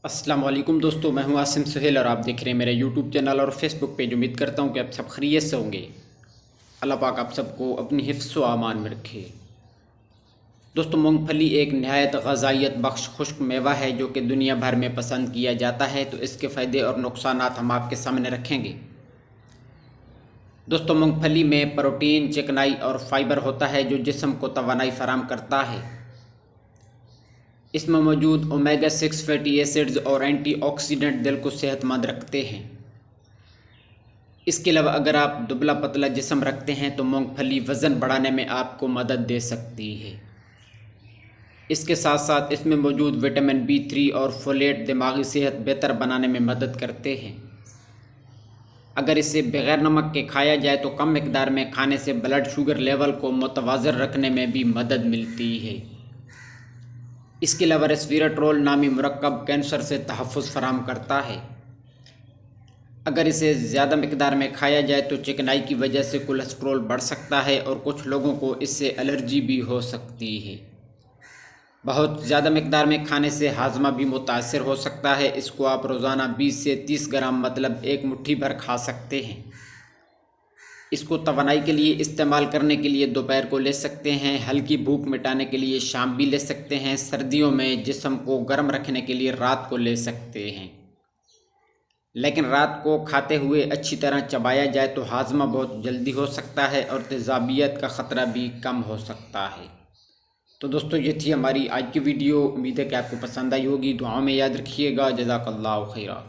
अस्सलाम वालेकुम दोस्तों, मैं हूं आसिम सुहेल और आप देख रहे हैं मेरा यूट्यूब चैनल और फेसबुक पेज। उम्मीद करता हूं कि आप सब खैरियत से होंगे। अल्लाह पाक आप सबको अपनी हिफ्ज़ व आमान में रखे। दोस्तों, मूंगफली एक नहायत ग़ज़ाइयत बख्श खुश्क मेवा है जो कि दुनिया भर में पसंद किया जाता है। तो इसके फ़ायदे और नुकसानात हम आपके सामने रखेंगे। दोस्तों, मूंगफली में प्रोटीन, चिकनाई और फाइबर होता है जो जिस्म को तवानाई फराहम करता है। इसमें मौजूद ओमेगा 6 फैटी एसिड्स और एंटीऑक्सीडेंट दिल को सेहतमंद रखते हैं। इसके अलावा अगर आप दुबला पतला जिस्म रखते हैं तो मूंगफली वज़न बढ़ाने में आपको मदद दे सकती है। इसके साथ साथ इसमें मौजूद विटामिन B3 और फोलेट दिमागी सेहत बेहतर बनाने में मदद करते हैं। अगर इसे बग़ैर नमक के खाया जाए तो कम मिकदार में खाने से ब्लड शुगर लेवल को मुतवाज़िन रखने में भी मदद मिलती है। इसके अलावा रेस्वेराट्रोल नामी मुरक्कब कैंसर से तहफ़्फ़ुज़ फराहम करता है। अगर इसे ज़्यादा मिकदार में खाया जाए तो चिकनाई की वजह से कोलेस्ट्रॉल बढ़ सकता है और कुछ लोगों को इससे एलर्जी भी हो सकती है। बहुत ज़्यादा मिकदार में खाने से हाजमा भी मुतासर हो सकता है। इसको आप रोज़ाना 20 से 30 ग्राम मतलब एक मुट्ठी भर खा सकते हैं। इसको तवानाई के लिए इस्तेमाल करने के लिए दोपहर को ले सकते हैं, हल्की भूख मिटाने के लिए शाम भी ले सकते हैं, सर्दियों में जिस्म को गर्म रखने के लिए रात को ले सकते हैं। लेकिन रात को खाते हुए अच्छी तरह चबाया जाए तो हाजमा बहुत जल्दी हो सकता है और तेज़ाबियत का ख़तरा भी कम हो सकता है। तो दोस्तों, ये थी हमारी आज की वीडियो। उम्मीद है कि आपको पसंद आई होगी। दुआओं में याद रखिएगा। जज़ाकल्लाहु खैरा।